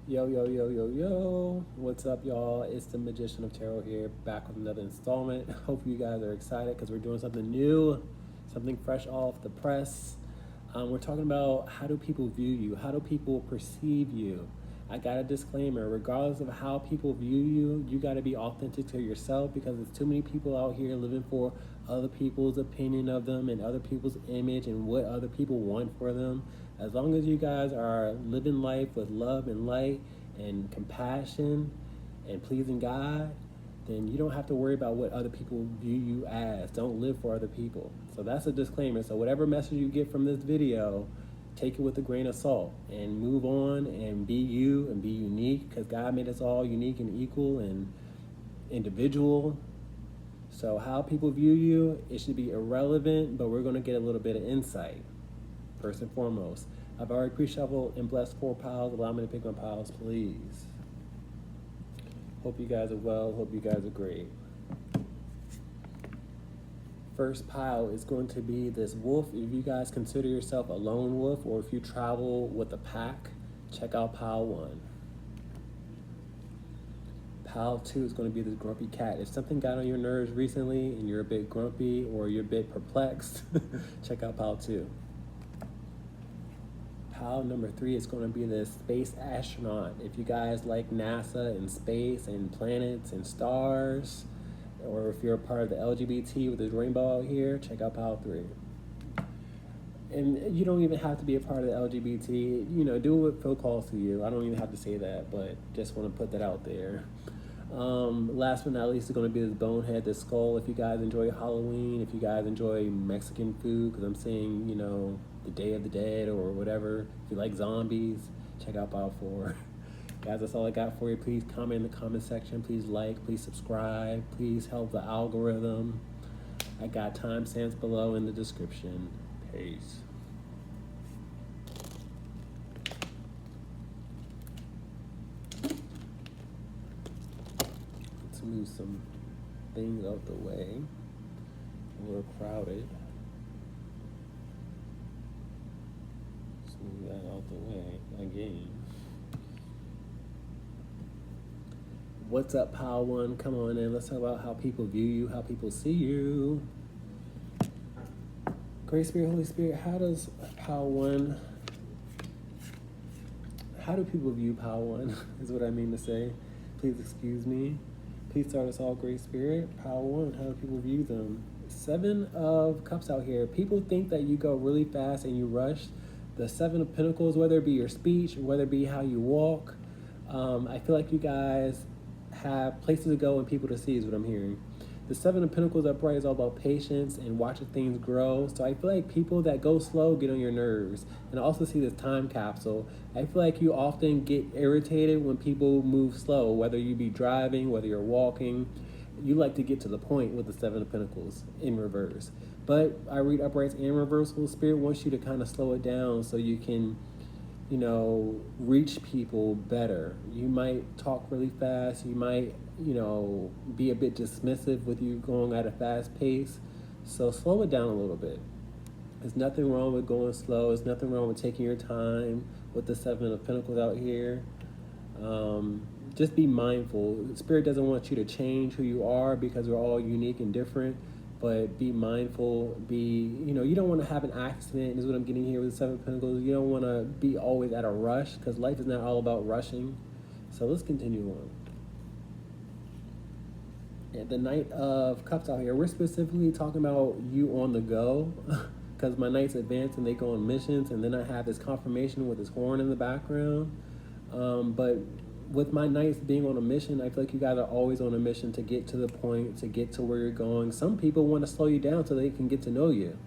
Yo, yo, yo, yo, yo. What's up, y'all? It's the Magician of Tarot here, back with another installment. Hope you guys are excited because we're doing something new, something fresh off the press. We're talking about how do people view you? How do people perceive you? I got a disclaimer. Regardless of how people view you, you got to be authentic to yourself because there's too many people out here living for other people's opinion of them and other people's image and what other people want for them. As long as you guys are living life with love and light and compassion and pleasing God, then you don't have to worry about what other people view you as. Don't live for other people. So that's a disclaimer. So whatever message you get from this video, take it with a grain of salt and move on and be you and be unique because God made us all unique and equal and individual. So how people view you, it should be irrelevant, but we're going to get a little bit of insight. First and foremost, I've already pre-shuffled and blessed 4 piles. Allow me to pick my piles, please. Hope you guys are well. Hope you guys are great. First pile is going to be this wolf. If you guys consider yourself a lone wolf or if you travel with a pack, check out pile 1. Pile 2 is going to be this grumpy cat. If something got on your nerves recently and you're a bit grumpy or you're a bit perplexed, check out pile 2. Pile number 3 is going to be the space astronaut. If you guys like NASA and space and planets and stars, or if you're a part of the LGBT with this rainbow out here, check out pile 3. And you don't even have to be a part of the LGBT. You know, do what Phil calls to you. I don't even have to say that, but just want to put that out there. Last but not least is going to be this bonehead, this skull. If you guys enjoy Halloween, if you guys enjoy Mexican food, because I'm saying, you know, the Day of the Dead or whatever. If you like zombies, check out pile 4. Guys, that's all I got for you. Please comment in the comment section. Please like, please subscribe. Please help the algorithm. I got timestamps below in the description. Peace. Let's move some things out the way. A little crowded. Let's move that out the way again. What's up, pile 1? Come on in. Let's talk about how people view you, how people see you. Great Spirit, Holy Spirit, how does pile 1, how do people view pile 1 is what I mean to say. Please excuse me. Please start us all, Great Spirit. Pile 1, how do people view them? 7 of Cups out here. People think that you go really fast and you rush. The 7 of Pentacles, whether it be your speech, whether it be how you walk, I feel like you guys have places to go and people to see is what I'm hearing. The 7 of Pentacles upright is all about patience and watching things grow. So I feel like people that go slow get on your nerves. And I also see this time capsule. I feel like you often get irritated when people move slow, whether you be driving, whether you're walking. You like to get to the point with the 7 of Pentacles in reverse. But I read uprights and reversal. Spirit wants you to kind of slow it down so you can, you know, reach people better. You might talk really fast. You might, you know, be a bit dismissive with you going at a fast pace. So slow it down a little bit. There's nothing wrong with going slow. There's nothing wrong with taking your time with the 7 of Pentacles out here. Just be mindful. Spirit doesn't want you to change who you are because we're all unique and different. But be mindful, you know, you don't want to have an accident, is what I'm getting here with the 7 of Pentacles. You don't want to be always at a rush, because life is not all about rushing. So let's continue on. And the Knight of Cups out here, we're specifically talking about you on the go, because my Knights advance and they go on missions, and then I have this confirmation with this horn in the background. But with my Knights being on a mission, I feel like you guys are always on a mission to get to the point, to get to where you're going. Some people want to slow you down so they can get to know you.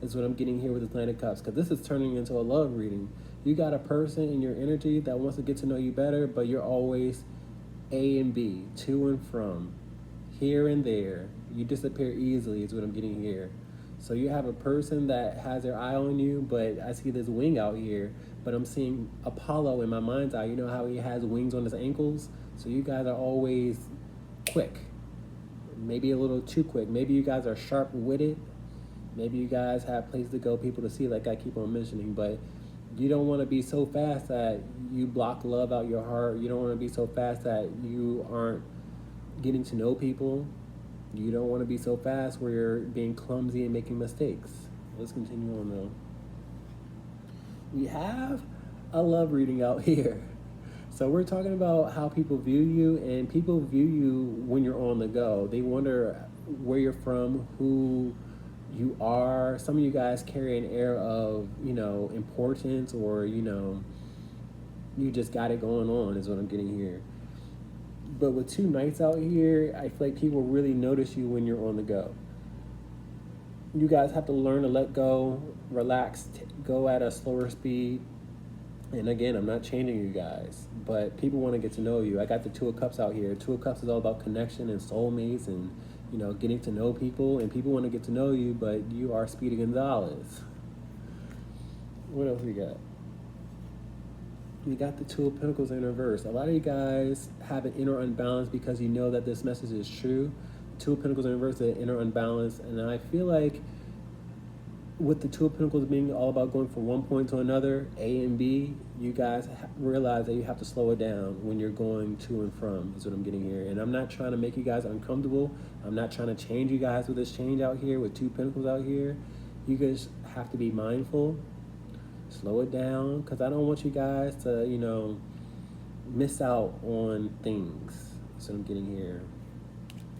Is what I'm getting here with this Knight of Cups, because this is turning into a love reading. You got a person in your energy that wants to get to know you better, but you're always A and B, to and from, here and there. You disappear easily is what I'm getting here. So you have a person that has their eye on you, but I see this wing out here, but I'm seeing Apollo in my mind's eye. You know how he has wings on his ankles? So you guys are always quick, maybe a little too quick. Maybe you guys are sharp-witted. Maybe you guys have places to go, people to see, like I keep on mentioning, but You don't want to be so fast that you block love out your heart. You don't want to be so fast that you aren't getting to know people. You don't want to be so fast where you're being clumsy and making mistakes. Let's continue on though. We have a love reading out here. So we're talking about how people view you, and people view you when you're on the go. They wonder where you're from, who you are. Some of you guys carry an air of, importance, or, you just got it going on is what I'm getting here. But with two knights out here, I feel like people really notice you when you're on the go. You guys have to learn to let go, relax, go at a slower speed. And again, I'm not changing you guys, but people want to get to know you. I got the Two of Cups out here. Two of Cups is all about connection and soulmates and, getting to know people. And people want to get to know you, but you are Speedy Gonzalez. What else we got? We got the Two of Pentacles in reverse. A lot of you guys have an inner unbalance because you know that this message is true. Two of Pentacles in reverse, the inner unbalance. And I feel like with the Two of Pentacles being all about going from one point to another, A and B, you guys realize that you have to slow it down when you're going to and from, is what I'm getting here. And I'm not trying to make you guys uncomfortable. I'm not trying to change you guys with this change out here, with Two Pentacles out here. You guys have to be mindful. Slow it down, because I don't want you guys to, miss out on things. That's what I'm getting here.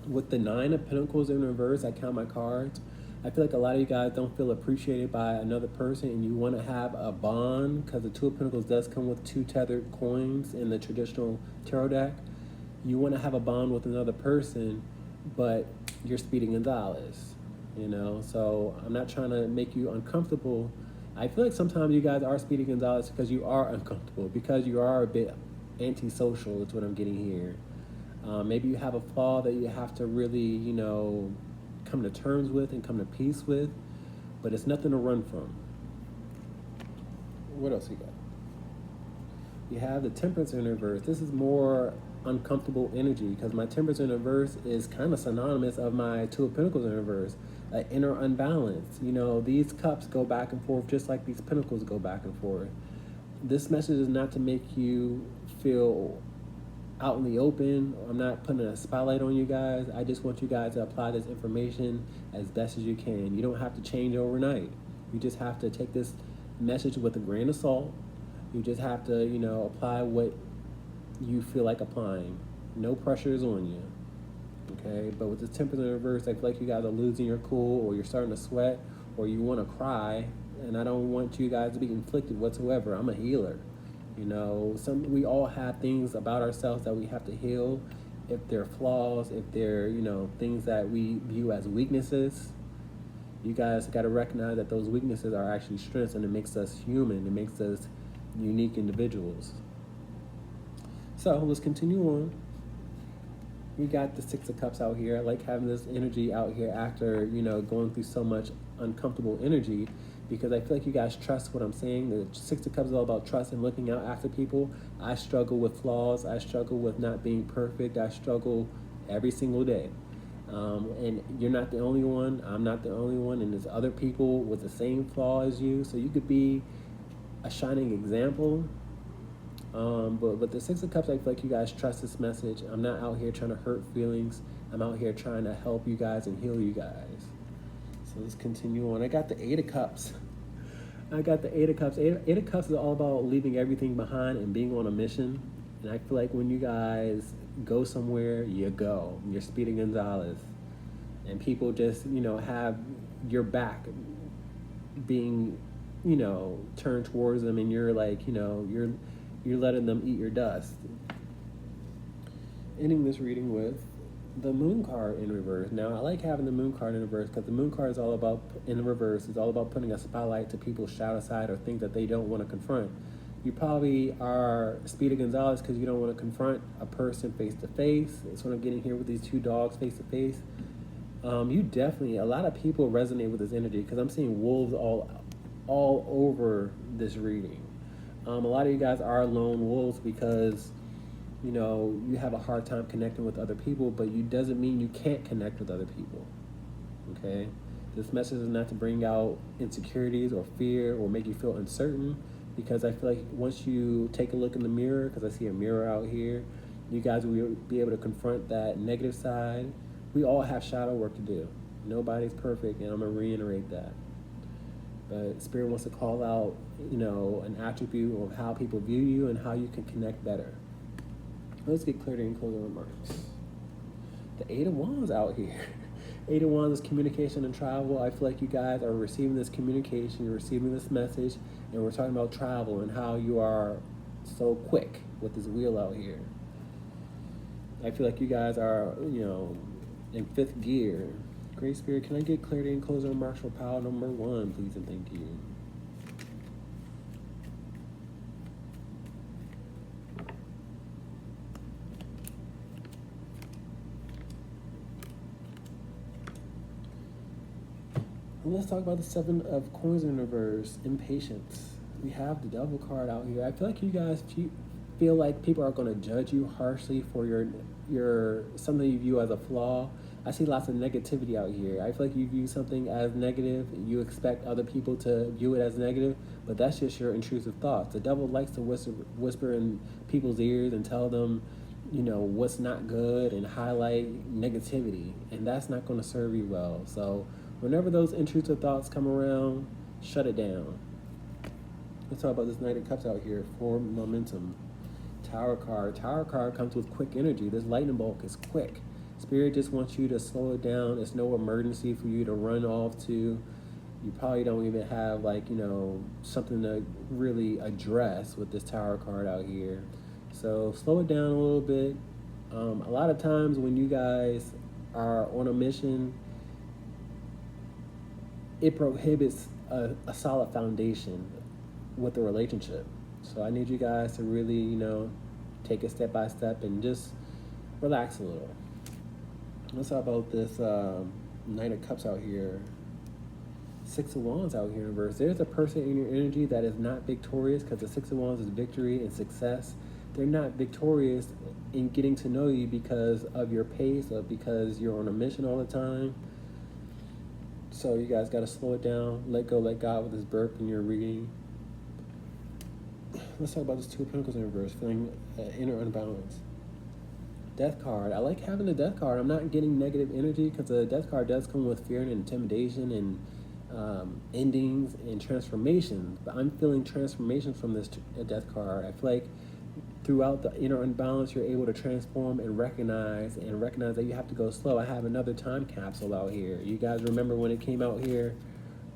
With the Nine of Pentacles in reverse, I count my cards. I feel like a lot of you guys don't feel appreciated by another person, and you want to have a bond, because the Two of Pentacles does come with two tethered coins in the traditional tarot deck. You want to have a bond with another person, but you're Speedy Gonzalez, So I'm not trying to make you uncomfortable. I feel like sometimes you guys are Speedy Gonzalez because you are uncomfortable, because you are a bit antisocial, is what I'm getting here. Maybe you have a flaw that you have to really, come to terms with and come to peace with, but it's nothing to run from. What else you got? You have the Temperance in reverse. This is more uncomfortable energy, because my Temperance in reverse is kind of synonymous of my Two of Pentacles in reverse, an inner unbalance. These cups go back and forth just like these pentacles go back and forth. This message is not to make you feel out in the open. I'm not putting a spotlight on you guys. I just want you guys to apply this information as best as you can. You don't have to change overnight. You just have to take this message with a grain of salt. You just have to, apply what you feel like applying. No pressure is on you. Okay? But with the Temperance in reverse, I feel like you guys are losing your cool, or you're starting to sweat, or you want to cry, and I don't want you guys to be inflicted whatsoever. I'm a healer. We all have things about ourselves that we have to heal. If they're flaws, if they're, things that we view as weaknesses, you guys got to recognize that those weaknesses are actually strengths, and it makes us human. It makes us unique individuals. So let's continue on. We got the Six of Cups out here. I like having this energy out here after, going through so much uncomfortable energy, because I feel like you guys trust what I'm saying. The Six of Cups is all about trust and looking out after people. I struggle with flaws. I struggle with not being perfect. I struggle every single day. And you're not the only one. I'm not the only one. And there's other people with the same flaw as you. So you could be a shining example. But with the Six of Cups, I feel like you guys trust this message. I'm not out here trying to hurt feelings. I'm out here trying to help you guys and heal you guys. So let's continue on. I got the Eight of Cups. Eight of Cups is all about leaving everything behind and being on a mission. And I feel like when you guys go somewhere, you go. You're Speedy Gonzalez. And people just, have your back being, turned towards them, and you're like, you're letting them eat your dust. Ending this reading with the Moon card in reverse. Now, I like having the Moon card in reverse because the Moon card is all about, in reverse, is all about putting a spotlight to people's shadow side or things that they don't want to confront. You probably are Speedy Gonzalez because you don't want to confront a person face to face. That's what I'm getting here with these two dogs face to face. You definitely, a lot of people resonate with this energy because I'm seeing wolves all over this reading. A lot of you guys are lone wolves because you have a hard time connecting with other people, but it doesn't mean you can't connect with other people. Okay? This message is not to bring out insecurities or fear or make you feel uncertain. because I feel like once you take a look in the mirror, because I see a mirror out here, you guys will be able to confront that negative side. We all have shadow work to do. Nobody's perfect, and I'm going to reiterate that. But Spirit wants to call out, an attribute of how people view you and how you can connect better. Let's get clarity in closing remarks. The Eight of Wands out here. Eight of Wands is communication and travel. I feel like you guys are receiving this communication, you're receiving this message, and we're talking about travel and how you are so quick with this wheel out here. I feel like you guys are, in fifth gear. Great Spirit, can I get clarity and closing remarks for pile number 1, please, and thank you. Let's talk about the 7 of Coins in reverse, impatience. We have the Devil card out here. I feel like you guys feel like people are going to judge you harshly for your something you view as a flaw. I see lots of negativity out here. I feel like you view something as negative, you expect other people to view it as negative, but that's just your intrusive thoughts. The devil likes to whisper in people's ears and tell them, what's not good and highlight negativity, and that's not going to serve you well. So whenever those intrusive thoughts come around, shut it down. Let's talk about this Knight of Cups out here for momentum. Tower card. Tower card comes with quick energy. This lightning bolt is quick. Spirit just wants you to slow it down. It's no emergency for you to run off to. You probably don't even have something to really address with this Tower card out here. So slow it down a little bit. A lot of times when you guys are on a mission, it prohibits a solid foundation with the relationship. So I need you guys to really, take it step by step and just relax a little. Let's talk about this Knight of Cups out here. 6 of Wands out here in reverse. There's a person in your energy that is not victorious, because the 6 of Wands is victory and success. They're not victorious in getting to know you because of your pace or because you're on a mission all the time. So you guys got to slow it down, let go, let God with this burp in your reading. Let's talk about this 2 of Pentacles in reverse, feeling inner unbalance. Death card. I like having the Death card. I'm not getting negative energy because the Death card does come with fear and intimidation and endings and transformations. But I'm feeling transformation from this Death card. I feel like throughout the inner unbalance, you're able to transform and recognize that you have to go slow. I have another time capsule out here. You guys remember when it came out here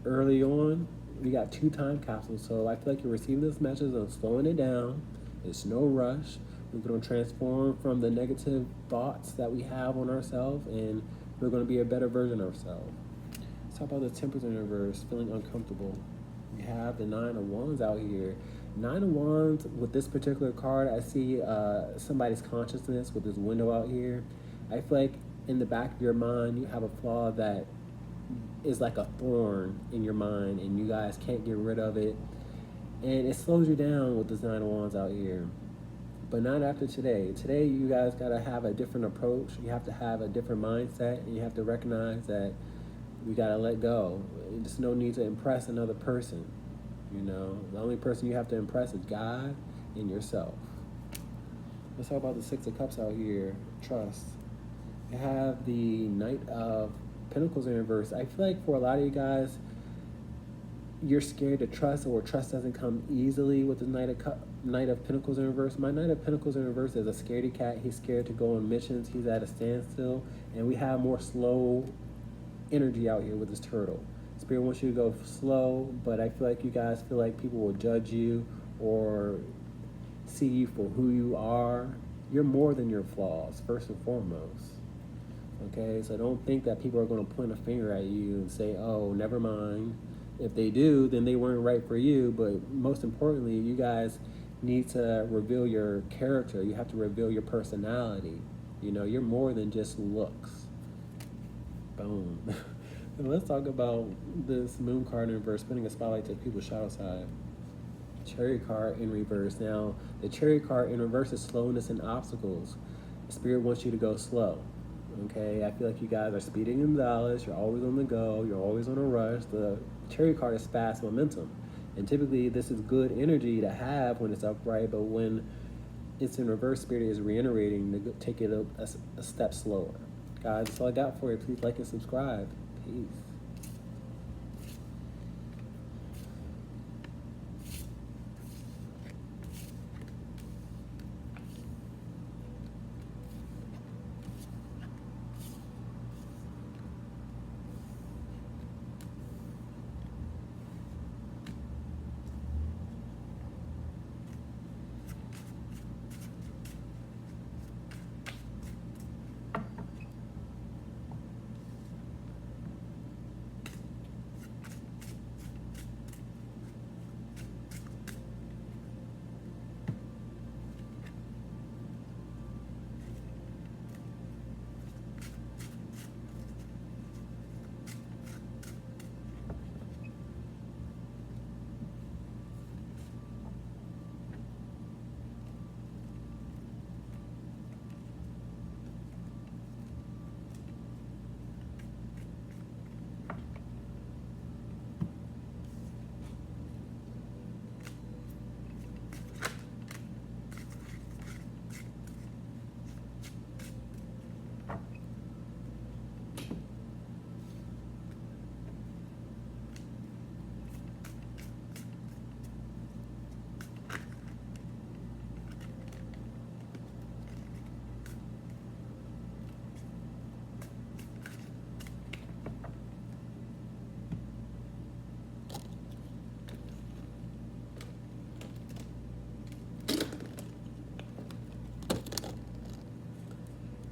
early on? We got 2 time capsules. So I feel like you're receiving this message of slowing it down. It's no rush. We're going to transform from the negative thoughts that we have on ourselves, and we're going to be a better version of ourselves. Let's talk about the Temperance in reverse, feeling uncomfortable. We have the 9 of Wands out here. 9 of Wands, with this particular card, I see somebody's consciousness with this window out here. I feel like in the back of your mind, you have a flaw that is like a thorn in your mind, and you guys can't get rid of it. And it slows you down with this 9 of Wands out here. But not after today. Today, you guys got to have a different approach. You have to have a different mindset, and you have to recognize that we got to let go. There's no need to impress another person. The only person you have to impress is God and yourself. Let's talk about the 6 of Cups out here. Trust. You have the Knight of Pentacles in reverse. I feel like for a lot of you guys, you're scared to trust, or trust doesn't come easily with the Knight of Pentacles in reverse. My Knight of Pentacles in reverse is a scaredy cat. He's scared to go on missions. He's at a standstill. And we have more slow energy out here with this turtle. Spirit wants you to go slow, but I feel like you guys feel like people will judge you or see you for who you are. You're more than your flaws, first and foremost. Okay, so don't think that people are going to point a finger at you and say, oh, never mind. If they do, then they weren't right for you. But most importantly, you guys need to reveal your character. You have to reveal your personality. You're more than just looks. Boom. Let's talk about this Moon card in reverse, spinning a spotlight to people's shadow side. Chariot card in reverse. Now, the Chariot card in reverse is slowness and obstacles. The Spirit wants you to go slow. Okay, I feel like you guys are speeding in Dallas. You're always on the go. You're always on a rush. The Chariot card is fast momentum. And typically, this is good energy to have when it's upright, but when it's in reverse, Spirit is reiterating to take it a step slower. Guys, that's all I got for you. Please like and subscribe. Peace.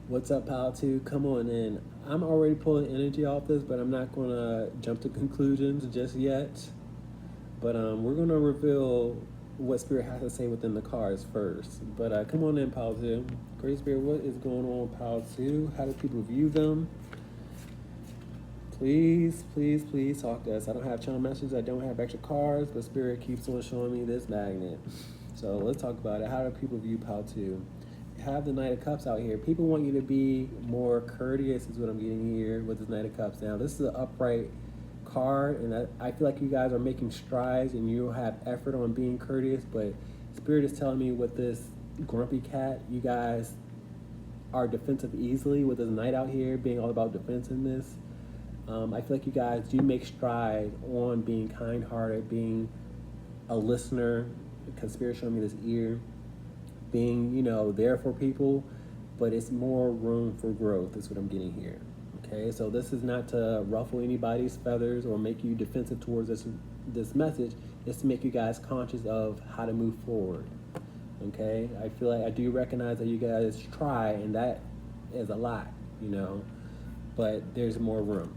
What's up, Pal 2? Come on in. I'm already pulling energy off this, but I'm not going to jump to conclusions just yet. But we're going to reveal what Spirit has to say within the cards first. But come on in, Pal 2. Great Spirit, what is going on, Pal 2? How do people view them? Please, please, please talk to us. I don't have channel messages. I don't have extra cards, but Spirit keeps on showing me this magnet. So let's talk about it. How do people view Pal 2? Have the Knight of Cups out here. People want you to be more courteous is what I'm getting here with this Knight of Cups. Now, this is an upright card, and I feel like you guys are making strides and you have effort on being courteous, but Spirit is telling me with this grumpy cat, you guys are defensive easily with this Knight out here being all about defensiveness. I feel like you guys do make strides on being kind-hearted, being a listener, because Spirit showed me this ear, being, you know, there for people, but it's more room for growth is what I'm getting here. Okay, so this is not to ruffle anybody's feathers or make you defensive towards this message. It's to make you guys conscious of how to move forward. Okay, I feel like I do recognize that you guys try, and that is a lot, you know, but there's more room.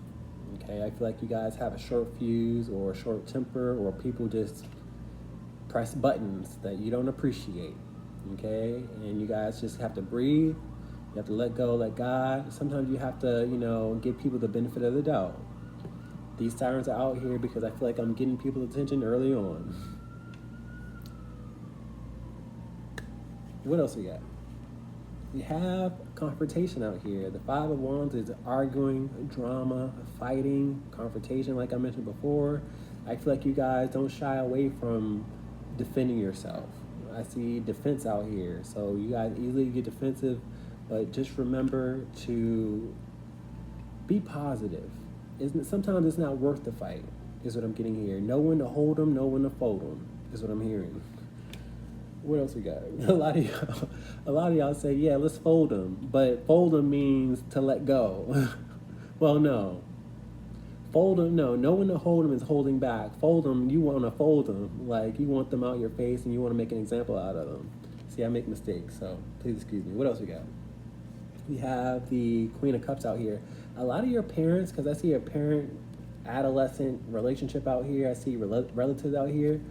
Okay, I feel like you guys have a short fuse or a short temper, or people just press buttons that you don't appreciate. Okay, and you guys just have to breathe. You have to let go, let God. Sometimes you have to, you know, give people the benefit of the doubt. These sirens are out here because I feel like I'm getting people's attention early on. What else we got? We have confrontation out here. The Five of Wands is arguing, drama, fighting, confrontation, like I mentioned before. I feel like you guys don't shy away from defending yourself. I see defense out here, so you guys easily get defensive, but just remember to be positive. Sometimes it's not worth the fight, is what I'm getting here. Know when to hold them, know when to fold them, is what I'm hearing. What else we got? A lot of y'all say, yeah, let's fold them, but fold them means to let go. Well, no. Fold them, no. Know when to hold them is holding back. Fold them, you want to fold them. Like, you want them out your face and you want to make an example out of them. See, I make mistakes, so please excuse me. What else we got? We have the Queen of Cups out here. A lot of your parents, because I see a parent-adolescent relationship out here. I see relatives out here.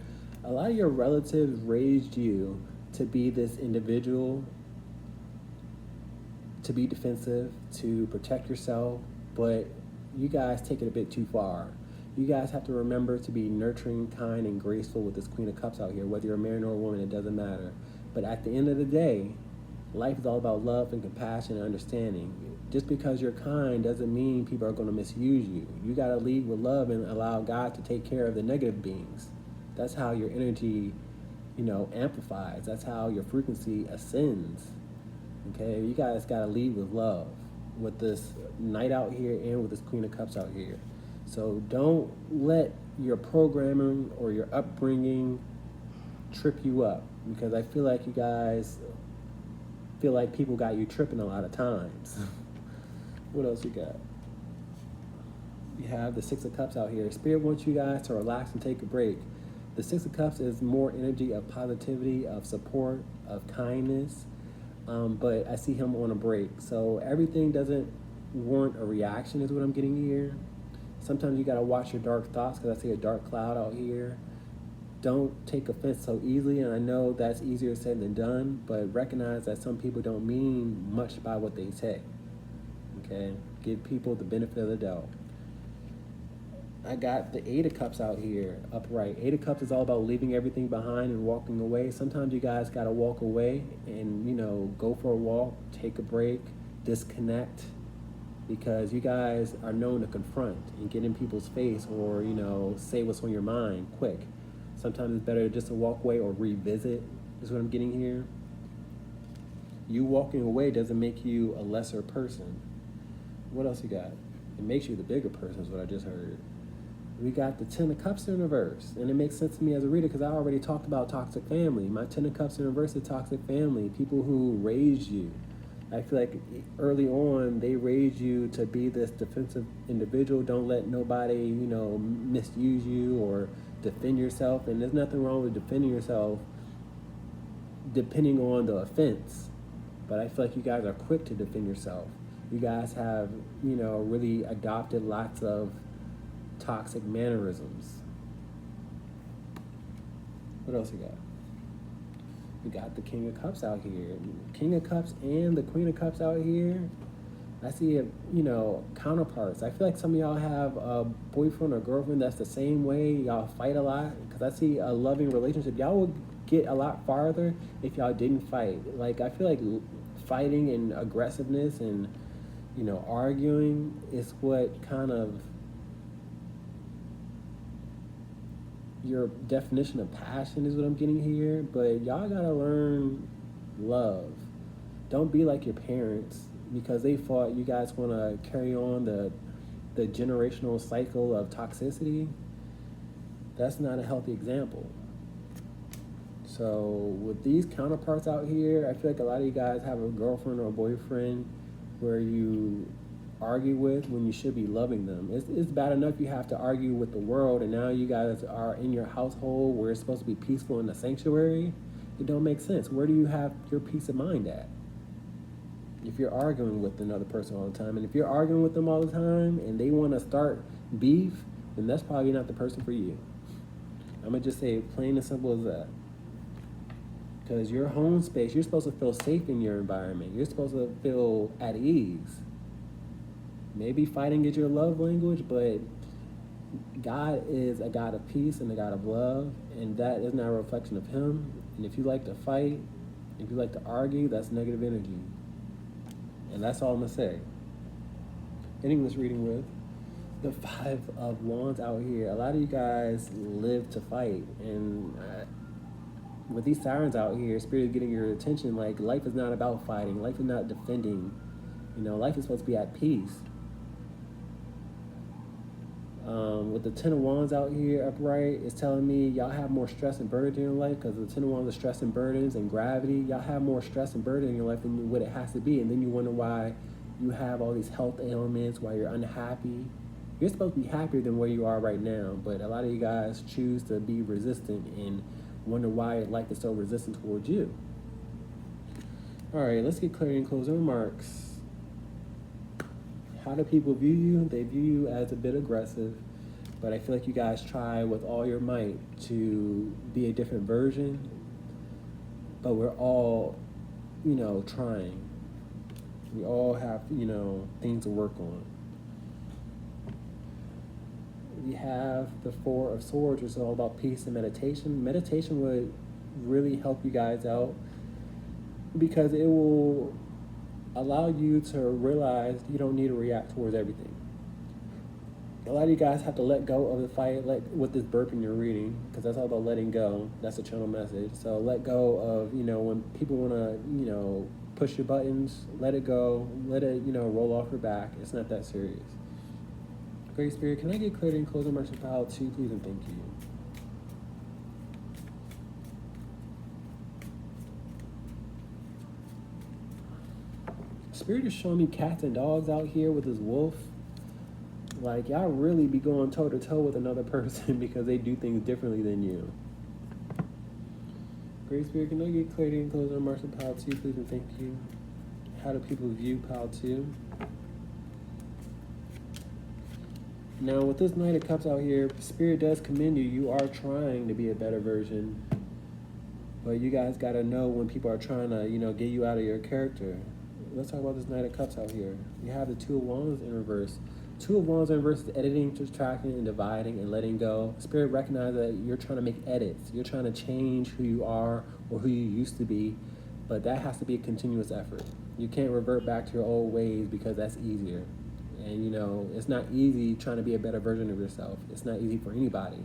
A lot of your relatives raised you to be this individual, to be defensive, to protect yourself, but you guys take it a bit too far. You guys have to remember to be nurturing, kind, and graceful with this Queen of Cups out here. Whether you're a man or a woman, it doesn't matter. But at the end of the day, life is all about love and compassion and understanding. Just because you're kind doesn't mean people are going to misuse you. You got to lead with love and allow God to take care of the negative beings. That's how your energy, amplifies. That's how your frequency ascends. Okay, you guys gotta lead with love, with this Knight out here and with this Queen of Cups out here. So don't let your programming or your upbringing trip you up, because I feel like you guys feel like people got you tripping a lot of times. What else you got? You have the Six of Cups out here. Spirit wants you guys to relax and take a break. The Six of Cups is more energy of positivity, of support, of kindness. But I see him on a break. So everything doesn't warrant a reaction is what I'm getting here. Sometimes you got to watch your dark thoughts, because I see a dark cloud out here. Don't take offense so easily, and I know that's easier said than done, but recognize that some people don't mean much by what they say. Okay? Give people the benefit of the doubt. I got the Eight of Cups out here, upright. Eight of Cups is all about leaving everything behind and walking away. Sometimes you guys got to walk away and, go for a walk, take a break, disconnect, because you guys are known to confront and get in people's face or, say what's on your mind quick. Sometimes it's better just to walk away or revisit, is what I'm getting here. You walking away doesn't make you a lesser person. What else you got? It makes you the bigger person, is what I just heard. We got the Ten of Cups in reverse, and it makes sense to me as a reader because I already talked about toxic family. My Ten of Cups in reverse is toxic family, people who raised you. I feel like early on they raised you to be this defensive individual. Don't let nobody, misuse you or defend yourself. And there's nothing wrong with defending yourself depending on the offense. But I feel like you guys are quick to defend yourself. You guys have, really adopted lots of toxic mannerisms. What else you got? We got the King of Cups out here. King of Cups and the Queen of Cups out here. I see, counterparts. I feel like some of y'all have a boyfriend or girlfriend that's the same way. Y'all fight a lot. Because I see a loving relationship. Y'all would get a lot farther if y'all didn't fight. Like, I feel like fighting and aggressiveness and, arguing is what kind of your definition of passion is what I'm getting here. But y'all gotta learn love. Don't be like your parents because they fought. You guys want to carry on the generational cycle of toxicity. That's not a healthy example. So with these counterparts out here, I feel like a lot of you guys have a girlfriend or a boyfriend where you argue with when you should be loving them. It's bad enough you have to argue with the world, and now you guys are in your household where it's supposed to be peaceful in the sanctuary. It don't make sense. Where do you have your peace of mind at? If you're arguing with another person all the time, and if you're arguing with them all the time and they want to start beef, then that's probably not the person for you. I'm going to just say it plain and simple as that. Because your home space, you're supposed to feel safe in your environment. You're supposed to feel at ease. Maybe fighting is your love language, but God is a God of peace and a God of love, and that is not a reflection of Him. And if you like to fight, if you like to argue, that's negative energy. And that's all I'm going to say. Ending this reading with the Five of Wands out here. A lot of you guys live to fight, and with these sirens out here, Spirit is getting your attention. Like, life is not about fighting. Life is not defending. Life is supposed to be at peace. With the Ten of Wands out here upright, it's telling me y'all have more stress and burden in your life, because the Ten of Wands is stress and burdens and gravity. Y'all have more stress and burden in your life than what it has to be, and then you wonder why you have all these health ailments, why you're unhappy. You're supposed to be happier than where you are right now, but a lot of you guys choose to be resistant and wonder why life is so resistant towards you. All right, let's get clarity and closing remarks. How do people view you? They view you as a bit aggressive, but I feel like you guys try with all your might to be a different version, but we're all, trying. We all have, things to work on. We have the Four of Swords, which is all about peace and meditation. Meditation would really help you guys out because it will allow you to realize you don't need to react towards everything. A lot of you guys have to let go of the fight, with this burping you're reading, because that's all about letting go. That's the channel message. So let go of, when people want to, push your buttons, let it go, let it, roll off your back. It's not that serious. Great Spirit, can I get clarity and closing mercy pile 2, please, and thank you. Spirit is showing me cats and dogs out here with this wolf. Like, y'all really be going toe to toe with another person because they do things differently than you. Great Spirit, can I get clarity and closing on Martial Pile 2, please, and thank you. How do people view Pile 2? Now, with this Knight of Cups out here, Spirit does commend you. You are trying to be a better version. But you guys got to know when people are trying to, get you out of your character. Let's talk about this Knight of Cups out here. You have the Two of Wands in reverse. Two of Wands in reverse is editing, subtracting, and dividing, and letting go. Spirit recognizes that you're trying to make edits. You're trying to change who you are or who you used to be, but that has to be a continuous effort. You can't revert back to your old ways because that's easier. And, it's not easy trying to be a better version of yourself. It's not easy for anybody.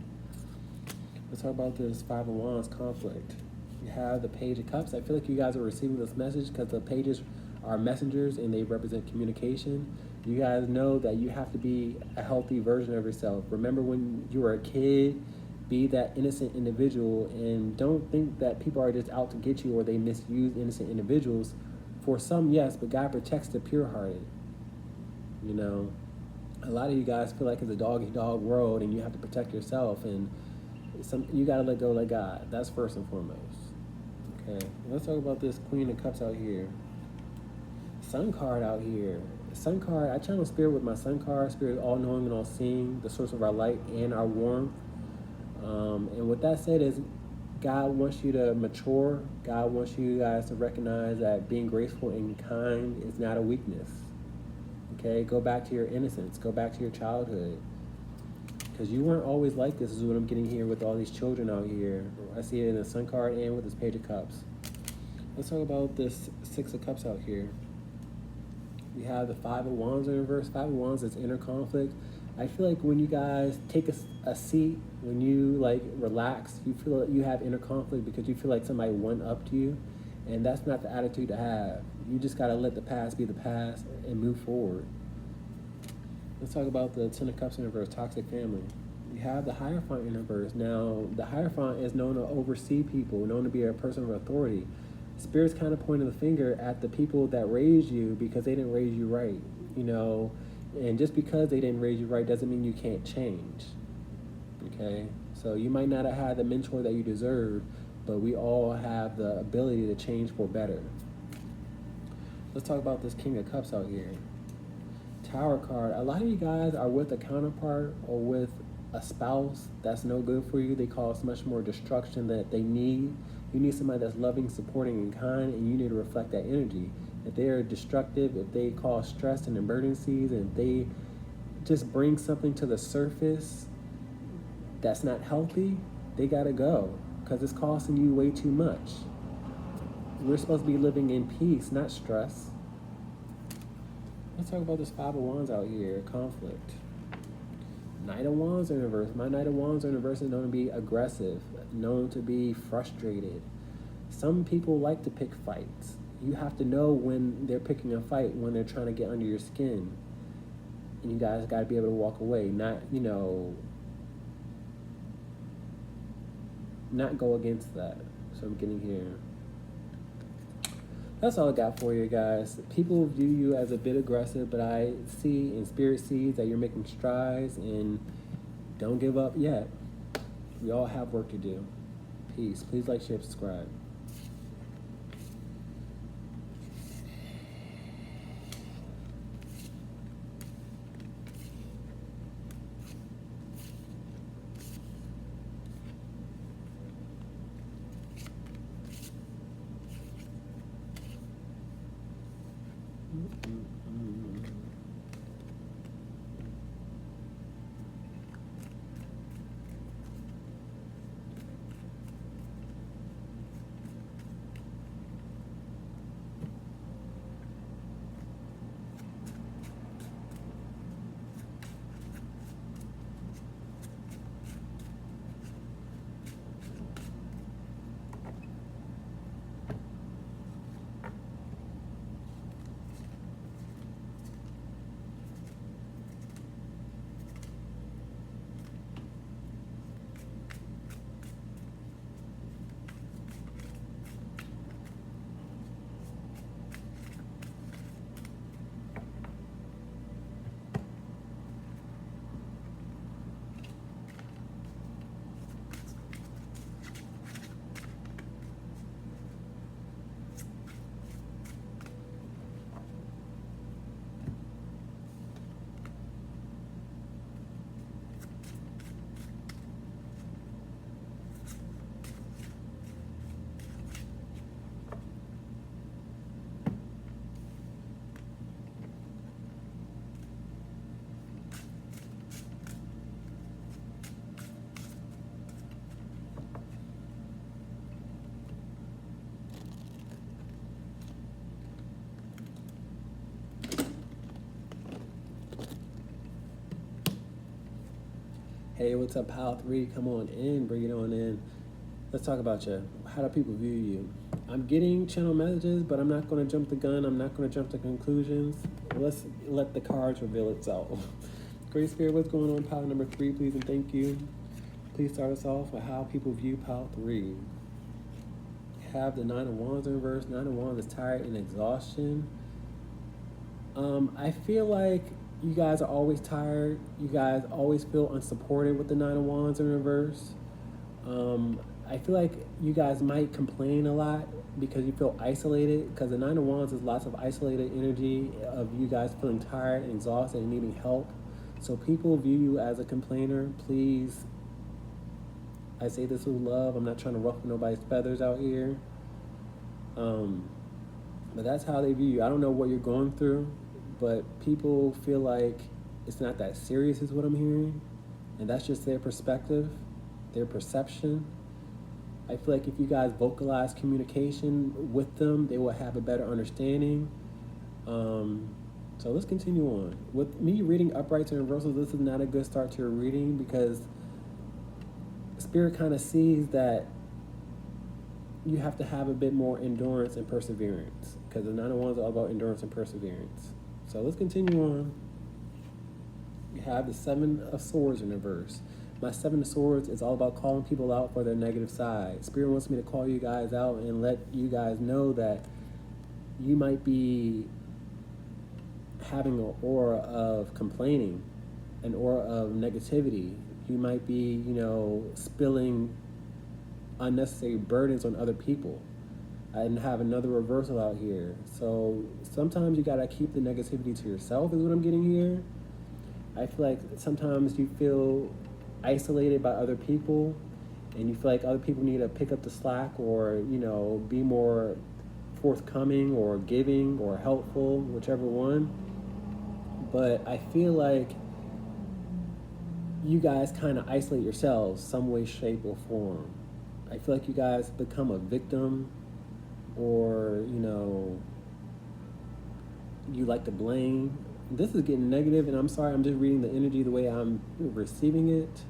Let's talk about this Five of Wands conflict. You have the Page of Cups. I feel like you guys are receiving this message because the pages are messengers and they represent communication. You guys know that you have to be a healthy version of yourself. Remember when you were a kid, be that innocent individual, and don't think that people are just out to get you or they misuse innocent individuals. For some, yes, but God protects the pure-hearted. A lot of you guys feel like it's a dog-eat-dog world and you have to protect yourself, and you got to let go, let God. That's first and foremost. Okay, let's talk about this Queen of Cups out here. Sun card out here. Sun card, I channel Spirit with my Sun card. Spirit is all-knowing and all-seeing, the source of our light and our warmth. And what that said is God wants you to mature. God wants you guys to recognize that being graceful and kind is not a weakness. Okay, go back to your innocence. Go back to your childhood. Because you weren't always like this, is what I'm getting here with all these children out here. I see it in the Sun card and with this Page of Cups. Let's talk about this Six of Cups out here. We have the Five of Wands in reverse. Five of Wands is inner conflict. I feel like when you guys take a seat, when you relax, you feel like you have inner conflict because you feel like somebody went up to you, and that's not the attitude to have. You just gotta let the past be the past and move forward. Let's talk about the Ten of Cups in reverse, toxic family. You have the Hierophant in reverse. Now, the Hierophant is known to oversee people, known to be a person of authority. Spirit's kind of pointing the finger at the people that raised you because they didn't raise you right, and just because they didn't raise you right doesn't mean you can't change, okay? So you might not have had the mentor that you deserve, but we all have the ability to change for better. Let's talk about this King of Cups out here. Tower card. A lot of you guys are with a counterpart or with a spouse that's no good for you. They cause much more destruction that they need. You need somebody that's loving, supporting, and kind, and you need to reflect that energy. If they are destructive, if they cause stress and emergencies, and if they just bring something to the surface that's not healthy, they gotta go because it's costing you way too much. We're supposed to be living in peace, not stress. Let's talk about this Five of Wands out here, conflict. Knight of Wands in reverse. My Knight of Wands in reverse is known to be aggressive, known to be frustrated. Some people like to pick fights. You have to know when they're picking a fight, when they're trying to get under your skin. And you guys got to be able to walk away, not go against that. So I'm getting here. That's all I got for you guys. People view you as a bit aggressive, but I see and Spirit sees that you're making strides, and don't give up yet. We all have work to do. Peace. Please like, share, subscribe. Hey, what's up, pile 3? Come on in, bring it on in. Let's talk about you. How do people view you? I'm getting channel messages, but I'm not going to jump the gun. I'm not going to jump to conclusions. Let's let the cards reveal itself. Great Spirit, what's going on, pile number 3, please, and thank you. Please start us off with how people view pile 3. Have the 9 of Wands in reverse. 9 of Wands is tired and exhaustion. I feel like you guys are always tired. You guys always feel unsupported with the 9 of Wands in reverse. I feel like you guys might complain a lot because you feel isolated, because the 9 of Wands is lots of isolated energy of you guys feeling tired and exhausted and needing help. So people view you as a complainer. Please, I say this with love. I'm not trying to ruffle nobody's feathers out here. But that's how they view you. I don't know what you're going through, but people feel like it's not that serious is what I'm hearing. And that's just their perspective, their perception. I feel like if you guys vocalize communication with them, they will have a better understanding. So let's continue on. With me reading uprights and reversals, this is not a good start to your reading because Spirit kind of sees that you have to have a bit more endurance and perseverance, because the 9 of Wands is all about endurance and perseverance. So let's continue on. We have the 7 of Swords in reverse. My 7 of Swords is all about calling people out for their negative side. Spirit wants me to call you guys out and let you guys know that you might be having an aura of complaining, an aura of negativity. You might be, spilling unnecessary burdens on other people. And have another reversal out here. So sometimes you gotta keep the negativity to yourself is what I'm getting here. I feel like sometimes you feel isolated by other people and you feel like other people need to pick up the slack or, be more forthcoming or giving or helpful, whichever one. But I feel like you guys kind of isolate yourselves some way, shape, or form. I feel like you guys become a victim, or you like to blame. This is getting negative, and I'm sorry, I'm just reading the energy the way I'm receiving it.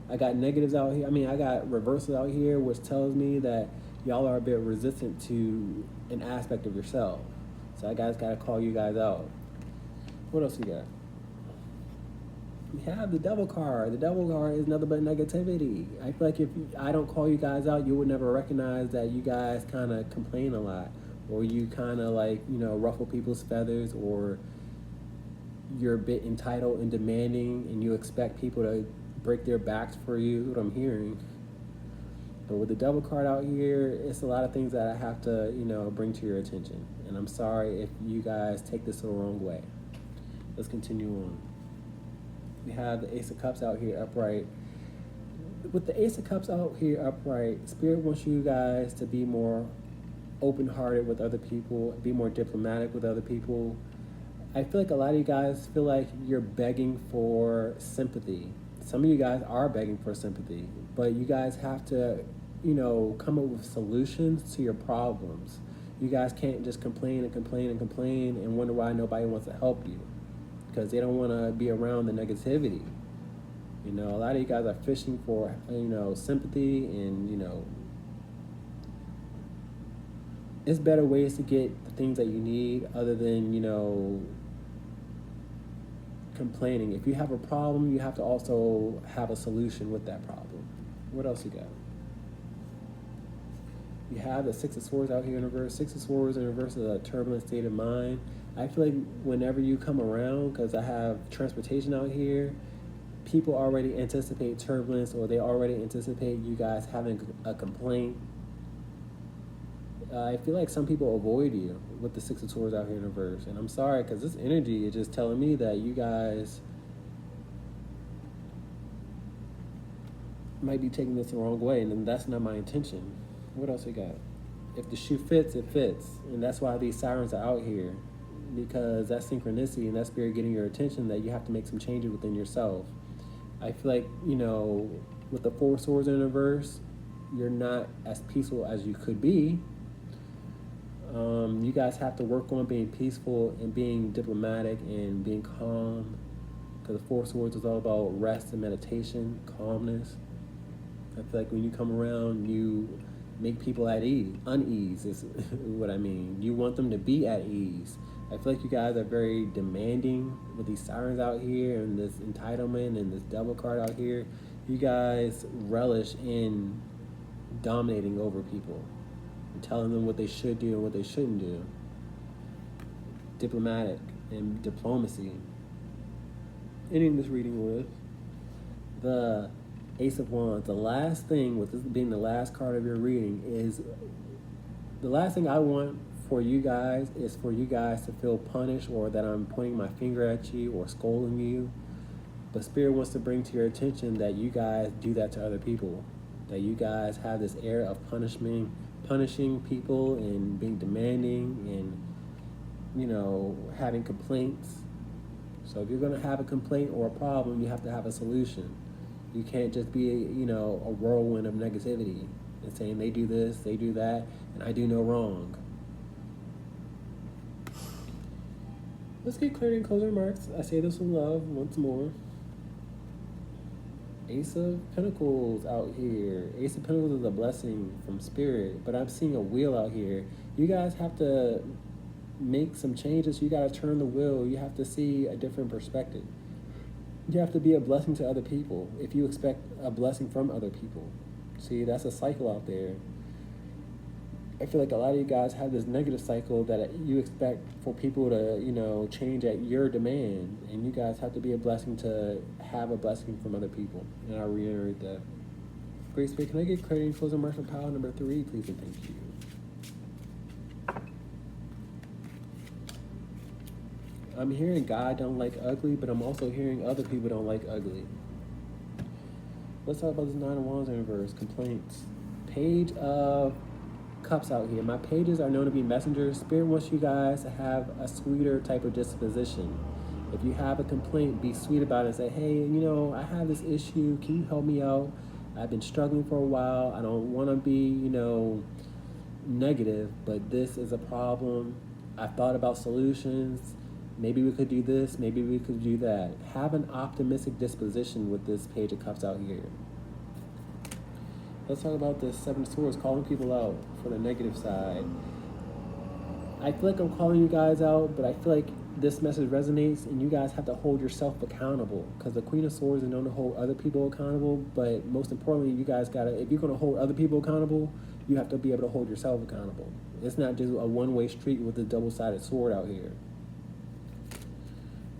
I got negatives out here. I got reversals out here, which tells me that y'all are a bit resistant to an aspect of yourself. So I gotta call you guys out. What else we got? We have the Devil card. The Devil card is nothing but negativity. I feel like if I don't call you guys out, you would never recognize that you guys kind of complain a lot, or you kind of ruffle people's feathers, or you're a bit entitled and demanding, and you expect people to break their backs for you. What I'm hearing. But with the Devil card out here, it's a lot of things that I have to, bring to your attention. And I'm sorry if you guys take this the wrong way. Let's continue on. We have the Ace of Cups out here upright. With the Ace of Cups out here upright, Spirit wants you guys to be more open-hearted with other people, be more diplomatic with other people. I feel like a lot of you guys feel like you're begging for sympathy. Some of you guys are begging for sympathy, but you guys have to, come up with solutions to your problems. You guys can't just complain and complain and complain and wonder why nobody wants to help you, because they don't want to be around the negativity. A lot of you guys are fishing for, sympathy, and, it's better ways to get the things that you need other than, complaining. If you have a problem, you have to also have a solution with that problem. What else you got? You have the 6 of Swords out here in reverse. 6 of Swords in reverse is a turbulent state of mind. I feel like whenever you come around, because I have transportation out here, people already anticipate turbulence, or they already anticipate you guys having a complaint. I feel like some people avoid you with the 6 of Swords out here in reverse. And I'm sorry, because this energy is just telling me that you guys might be taking this the wrong way, and that's not my intention. What else we got? If the shoe fits, it fits. And that's why these sirens are out here, because that's synchronicity and that Spirit getting your attention that you have to make some changes within yourself. I feel like, with the 4 Swords in reverse, you're not as peaceful as you could be. You guys have to work on being peaceful and being diplomatic and being calm, because the Four of Swords is all about rest and meditation, calmness. I feel like when you come around, you make people at unease is what I mean. You want them to be at ease. I feel like you guys are very demanding with these sirens out here and this entitlement and this devil card out here. You guys relish in dominating over people and telling them what they should do and what they shouldn't do. Diplomatic and diplomacy. Ending this reading with the Ace of Wands. The last thing, with this being the last card of your reading, is the last thing I want for you guys is for you guys to feel punished or that I'm pointing my finger at you or scolding you. But Spirit wants to bring to your attention that you guys do that to other people. That you guys have this air of punishing people and being demanding and, having complaints. So if you're going to have a complaint or a problem, you have to have a solution. You can't just be, a whirlwind of negativity and saying they do this, they do that, and I do no wrong. Let's get clarity and closing remarks. I say this with love once more. Ace of Pentacles out here. Ace of Pentacles is a blessing from Spirit, but I'm seeing a wheel out here. You guys have to make some changes. You got to turn the wheel. You have to see a different perspective. You have to be a blessing to other people if you expect a blessing from other people. See, that's a cycle out there. I feel like a lot of you guys have this negative cycle that you expect for people to, change at your demand. And you guys have to be a blessing to have a blessing from other people. And I reiterate that. Great Spirit, can I get credit and closing martial power number 3, please and thank you. I'm hearing God don't like ugly, but I'm also hearing other people don't like ugly. Let's talk about this 9 of Wands in reverse. Complaints. Page of Cups out here. My pages are known to be messengers. Spirit wants you guys to have a sweeter type of disposition. If you have a complaint, be sweet about it and say, hey, I have this issue. Can you help me out? I've been struggling for a while. I don't want to be, negative, but this is a problem. I've thought about solutions. Maybe we could do this, maybe we could do that. Have an optimistic disposition with this Page of Cups out here. Let's talk about the 7 of Swords, calling people out for the negative side. I feel like I'm calling you guys out, but I feel like this message resonates and you guys have to hold yourself accountable, because the Queen of Swords is known to hold other people accountable, but most importantly, you guys if you're going to hold other people accountable, you have to be able to hold yourself accountable. It's not just a one-way street with a double-sided sword out here.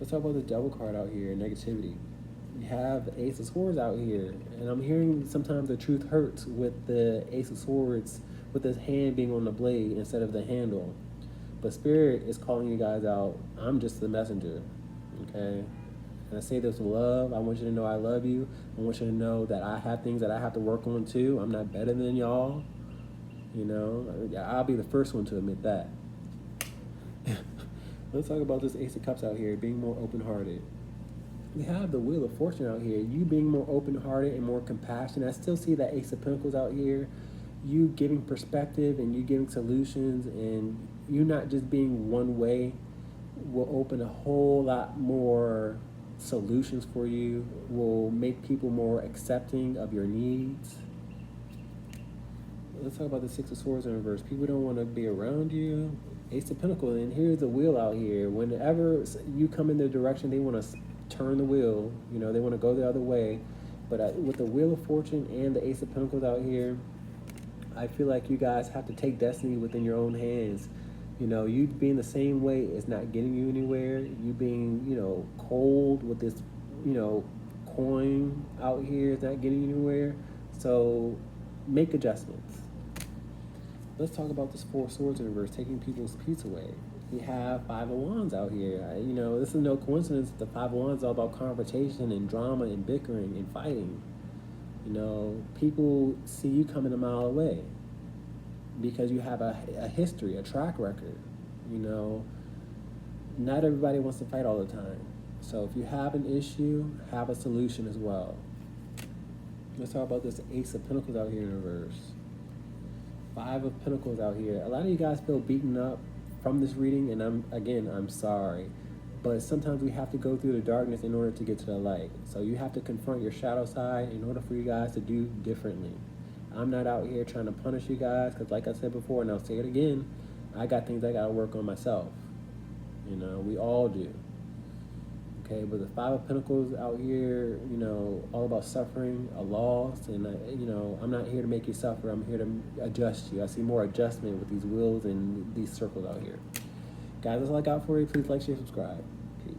Let's talk about the Devil card out here, negativity. You have the Ace of Swords out here, and I'm hearing sometimes the truth hurts with the Ace of Swords, with his hand being on the blade instead of the handle. But Spirit is calling you guys out. I'm just the messenger, okay? And I say this with love. I want you to know I love you. I want you to know that I have things that I have to work on too. I'm not better than y'all. I'll be the first one to admit that. Let's talk about this Ace of Cups out here, being more open-hearted. We have the Wheel of Fortune out here, you being more open-hearted and more compassionate. I still see that Ace of Pentacles out here, you giving perspective and you giving solutions, and you not just being one way will open a whole lot more solutions for you, will make people more accepting of your needs. Let's talk about the Six of Swords in reverse. People don't want to be around you. Ace of Pentacles, and here's the wheel out here. Whenever you come in their direction, they want to turn the wheel. They want to go the other way. But with the Wheel of Fortune and the Ace of Pentacles out here, I feel like you guys have to take destiny within your own hands. You being the same way is not getting you anywhere. You being, cold with this, coin out here is not getting you anywhere. So make adjustments. Let's talk about this 4 of Swords in reverse, taking people's peace away. We have 5 of Wands out here. This is no coincidence. The 5 of Wands is all about confrontation and drama and bickering and fighting. People see you coming a mile away because you have a history, a track record. Not everybody wants to fight all the time. So if you have an issue, have a solution as well. Let's talk about this Ace of Pentacles out here in reverse. 5 of Pentacles out here. A lot of you guys feel beaten up from this reading, and I'm sorry. But sometimes we have to go through the darkness in order to get to the light. So you have to confront your shadow side in order for you guys to do differently. I'm not out here trying to punish you guys, because like I said before, and I'll say it again, I got things I got to work on myself. You know, we all do. Okay, but the Five of Pentacles out here, you know, all about suffering, a loss, and, you know, I'm not here to make you suffer. I'm here to adjust you. I see more adjustment with these wheels and these circles out here. Guys, that's all I got for you. Please like, share, subscribe. Peace.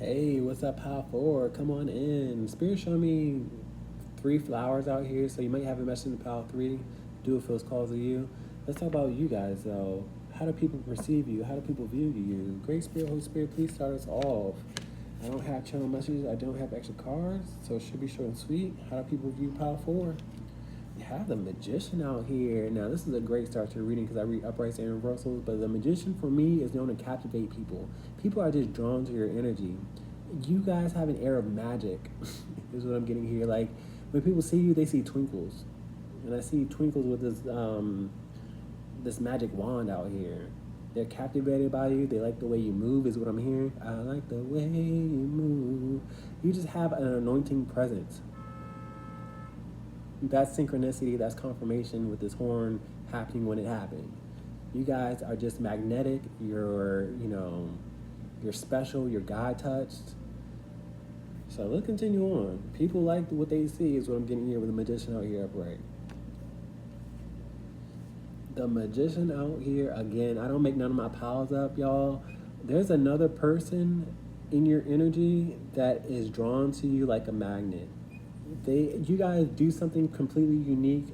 Hey, what's up, Pile 4? Come on in. Spirit showing me 3 flowers out here, so you might have a message in Pile 3. Do it feels calls to you. Let's talk about you guys, though. How do people perceive you? How do people view you? Great Spirit, Holy Spirit, please start us off. I don't have channel messages. I don't have extra cards, so it should be short and sweet. How do people view Pile 4? You have the Magician out here. Now, this is a great start to reading because I read uprights and reversals, but the Magician for me is known to captivate people. People are just drawn to your energy. You guys have an air of magic, is what I'm getting here. Like, when people see you, they see twinkles. And I see twinkles with this magic wand out here. They're captivated by you. They like the way you move, is what I'm hearing. I like the way you move. You just have an anointing presence. That's synchronicity, that's confirmation with this horn happening when it happened. You guys are just magnetic. You're special. You're God touched. So let's continue on. People like what they see, is what I'm getting here with the Magician out here upright. The Magician out here, again, I don't make none of my piles up, y'all. There's another person in your energy that is drawn to you like a magnet. You guys do something completely unique,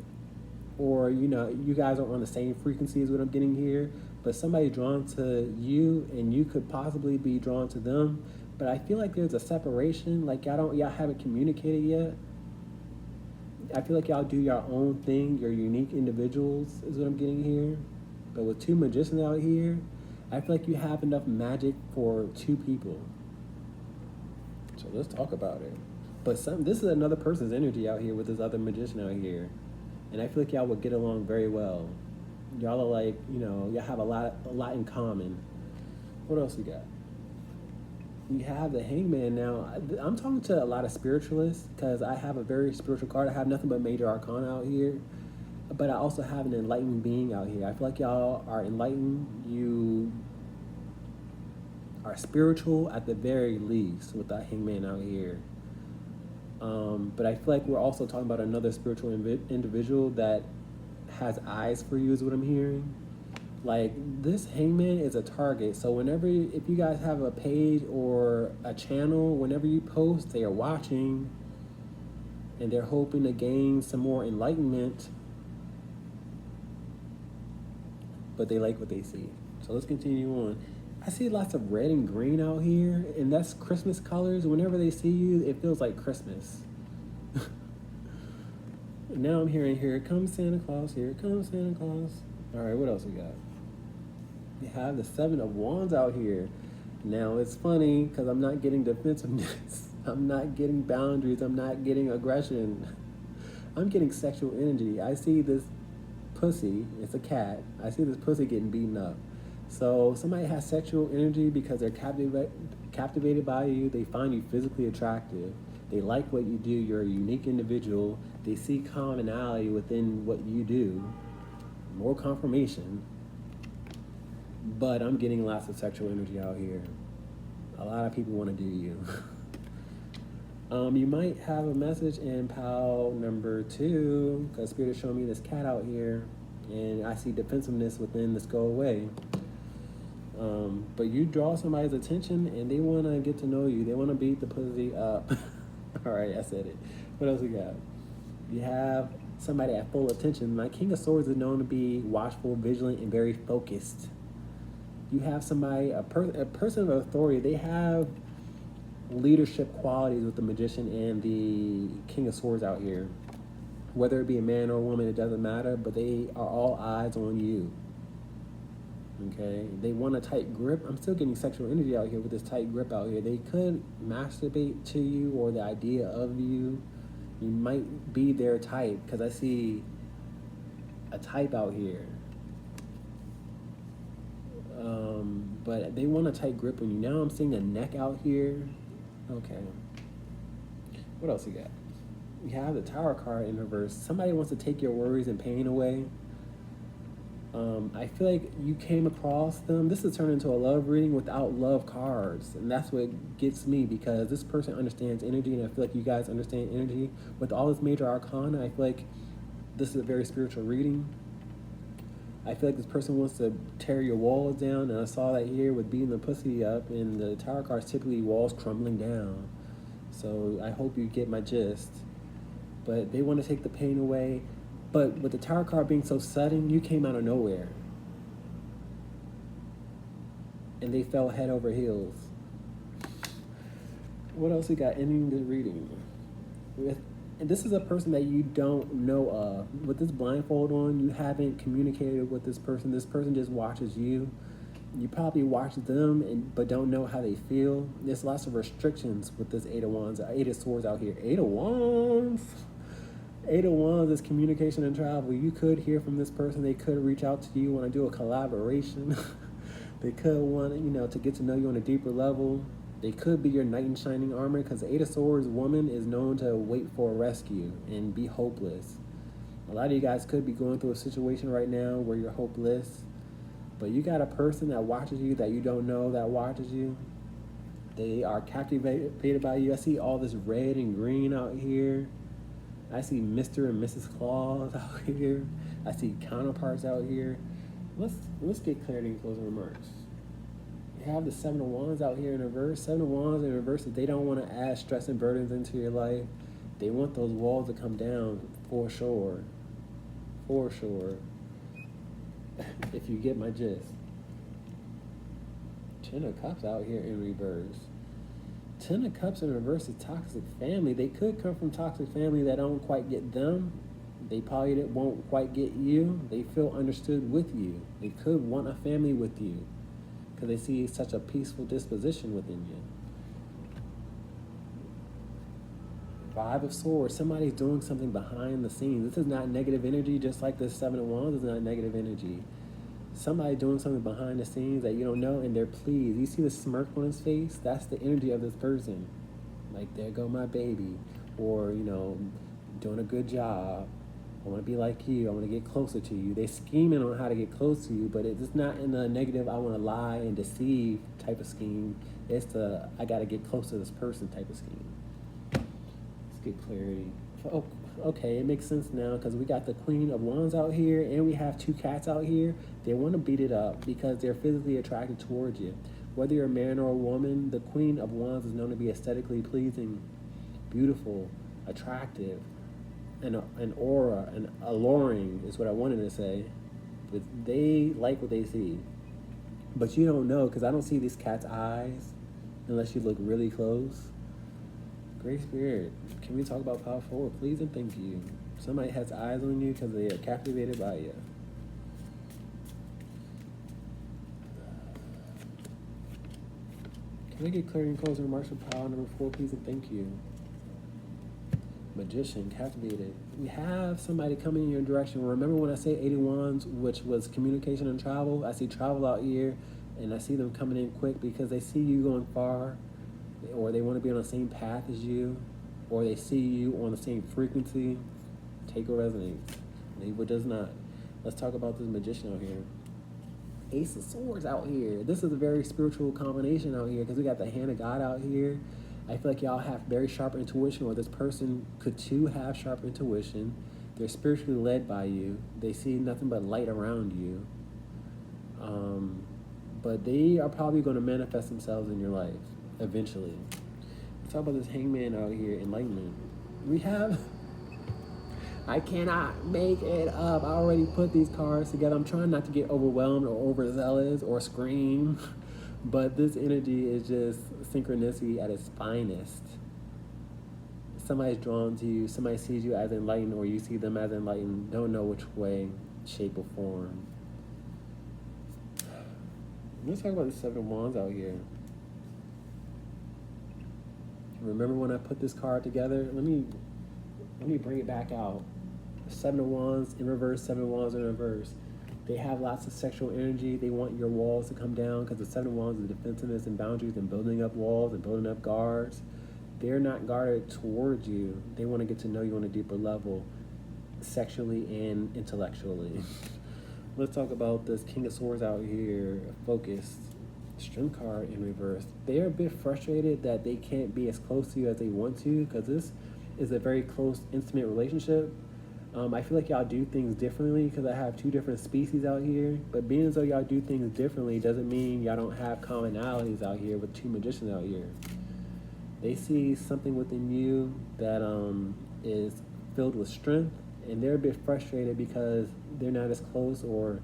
or you guys are on the same frequency as what I'm getting here, but somebody's drawn to you and you could possibly be drawn to them. But I feel like there's a separation, like y'all haven't communicated yet. I feel like y'all do your own thing. You're unique individuals, is what I'm getting here. But with 2 Magicians out here, I feel like you have enough magic for 2 people. So let's talk about it. But this is another person's energy out here with this other Magician out here. And I feel like y'all would get along very well. Y'all are like, y'all have a lot in common. What else we got? We have the Hangman now. I'm talking to a lot of spiritualists because I have a very spiritual card. I have nothing but major arcana out here. But I also have an enlightened being out here. I feel like y'all are enlightened. You are spiritual at the very least with that Hangman out here. But I feel like we're also talking about another spiritual individual that has eyes for you, is what I'm hearing. Like, this Hangman is a target. So if you guys have a page or a channel, whenever you post, they are watching and they're hoping to gain some more enlightenment, but they like what they see. So let's continue on. I see lots of red and green out here, and that's Christmas colors. Whenever they see you, it feels like Christmas. Now I'm hearing, here comes Santa Claus, here comes Santa Claus. All right, what else we got? You have the Seven of Wands out here. Now it's funny because I'm not getting defensiveness. I'm not getting boundaries. I'm not getting aggression. I'm getting sexual energy. I see this pussy. It's a cat. I see this pussy getting beaten up. So somebody has sexual energy because they're captivated by you. They find you physically attractive. They like what you do. You're a unique individual. They see commonality within what you do. More confirmation. But I'm getting lots of sexual energy out here. A lot of people want to do you. You might have a message in pile number 2, because Spirit is showing me this cat out here, and I see defensiveness within this go away. But you draw somebody's attention, and they want to get to know you. They want to beat the pussy up. All right, I said it. What else we got? You have somebody at full attention. My King of Swords is known to be watchful, vigilant, and very focused. You have somebody, a person of authority. They have leadership qualities with the Magician and the King of Swords out here. Whether it be a man or a woman, it doesn't matter, but they are all eyes on you. Okay? They want a tight grip. I'm still getting sexual energy out here with this tight grip out here. They could masturbate to you or the idea of you. You might be their type, because I see a type out here. But they want a tight grip on you. Now I'm seeing a neck out here. Okay. What else you got? You have the Tower card in reverse. Somebody wants to take your worries and pain away. I feel like you came across them. This is turned into a love reading without love cards. And that's what gets me, because this person understands energy, and I feel like you guys understand energy. With all this major arcana, I feel like this is a very spiritual reading. I feel like this person wants to tear your walls down, and I saw that here with beating the pussy up, and the Tower cards typically walls crumbling down. So I hope you get my gist. But they want to take the pain away. But with the Tower card being so sudden, you came out of nowhere. And they fell head over heels. What else we got ending the reading? And this is a person that you don't know of. With this blindfold on, you haven't communicated with this person. This person just watches you. You probably watch them, but don't know how they feel. There's lots of restrictions with this Eight of Wands, Eight of Swords out here. Eight of Wands. Eight of Wands is communication and travel. You could hear from this person. They could reach out to you, want to do a collaboration. They could want, to get to know you on a deeper level. They could be your knight in shining armor, because the Eight of Swords woman is known to wait for a rescue and be hopeless. A lot of you guys could be going through a situation right now where you're hopeless, but you got a person that watches you that you don't know that watches you. They are captivated by you. I see all this red and green out here. I see Mr. and Mrs. Claus out here. I see counterparts out here. Let's get clarity in closing remarks. You have the Seven of Wands out here in reverse. Seven of Wands in reverse, they don't want to add stress and burdens into your life. They want those walls to come down for sure. For sure. If you get my gist. Ten of Cups out here in reverse. Ten of Cups in reverse is toxic family. They could come from toxic family that don't quite get them. They probably won't quite get you. They feel understood with you. They could want a family with you because they see such a peaceful disposition within you. Five of Swords. Somebody's doing something behind the scenes. This is not negative energy, just like the Seven of Wands is not negative energy. Somebody doing something behind the scenes that you don't know, and they're pleased. You see the smirk on his face? That's the energy of this person. Like, there go my baby. Or, doing a good job. I want to be like you. I want to get closer to you. They're scheming on how to get close to you, but it's not in the negative, I want to lie and deceive type of scheme. It's the, I got to get close to this person type of scheme. Let's get clarity. Oh, okay, it makes sense now because we got the Queen of Wands out here and we have two cats out here. They want to beat it up because they're physically attracted towards you. Whether you're a man or a woman, the Queen of Wands is known to be aesthetically pleasing, beautiful, attractive, an aura, and alluring is what I wanted to say. But they like what they see. But you don't know because I don't see these cats' eyes unless you look really close. Great Spirit, can we talk about power forward, please and thank you. Somebody has eyes on you because they are captivated by you. Can I get clearing codes and martial power number 4, please, and thank you. Magician, captivated. We have somebody coming in your direction. Remember when I say 81s, which was communication and travel? I see travel out here, and I see them coming in quick because they see you going far, or they want to be on the same path as you, or they see you on the same frequency. Take what resonates, leave what does not. Let's talk about this magician out here. Ace of Swords out here. This is a very spiritual combination out here because we got the hand of God out here. I feel like y'all have very sharp intuition, or this person could too have sharp intuition. They're spiritually led by you. They see nothing but light around you. But they are probably going to manifest themselves in your life eventually. Let's talk about this hangman out here, enlightenment. We have, I cannot make it up. I already put these cards together. I'm trying not to get overwhelmed or overzealous or scream. But this energy is just synchronicity at its finest. Somebody's drawn to you, somebody sees you as enlightened, or you see them as enlightened, don't know which way, shape, or form. Let's talk about the 7 of Wands out here. Remember when I put this card together? Let me bring it back out. 7 of Wands in reverse, 7 of Wands in reverse. They have lots of sexual energy. They want your walls to come down because the 7 of Wands is defensiveness and boundaries and building up walls and building up guards. They're not guarded towards you. They want to get to know you on a deeper level, sexually and intellectually. Let's talk about this King of Swords out here, focused. Strength card in reverse. They're a bit frustrated that they can't be as close to you as they want to because this is a very close, intimate relationship. I feel like y'all do things differently because I have 2 different species out here. But being as though y'all do things differently doesn't mean y'all don't have commonalities out here with 2 magicians out here. They see something within you that is filled with strength, and they're a bit frustrated because they're not as close, or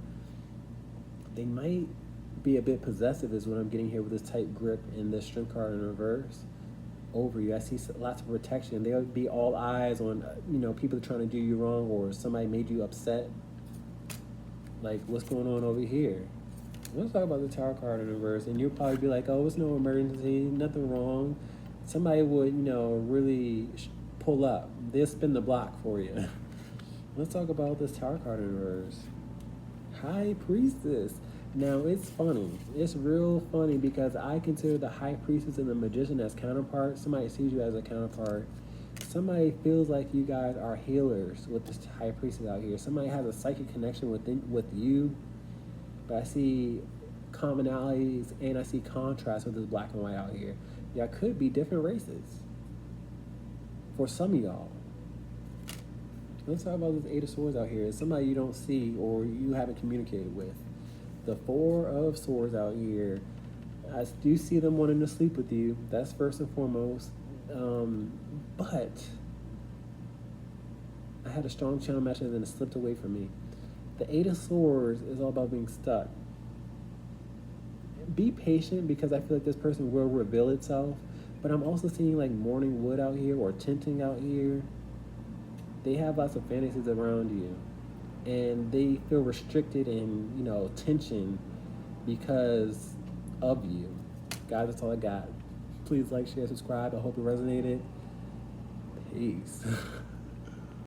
they might be a bit possessive is what I'm getting here with this tight grip and this strength card in reverse over you. I see lots of protection. They'll be all eyes on, people trying to do you wrong, or somebody made you upset. Like, what's going on over here? Let's talk about the Tower card in reverse, and you'll probably be like, oh, it's no emergency, nothing wrong. Somebody would, really pull up. They'll spin the block for you. Let's talk about this Tower card in reverse. High Priestess. Now, it's funny. It's real funny because I consider the High Priestess and the Magician as counterparts. Somebody sees you as a counterpart. Somebody feels like you guys are healers with this High Priestess out here. Somebody has a psychic connection with you. But I see commonalities and I see contrast with this black and white out here. Y'all could be different races. For some of y'all. Let's talk about this 8 of Swords out here. It's somebody you don't see or you haven't communicated with. The 4 of Swords out here, I do see them wanting to sleep with you. That's first and foremost. But I had a strong channel match and then it slipped away from me. The 8 of Swords is all about being stuck. Be patient because I feel like this person will reveal itself. But I'm also seeing like morning wood out here or tinting out here. They have lots of fantasies around you. And they feel restricted and, tension because of you. Guys, that's all I got. Please like, share, subscribe. I hope it resonated. Peace.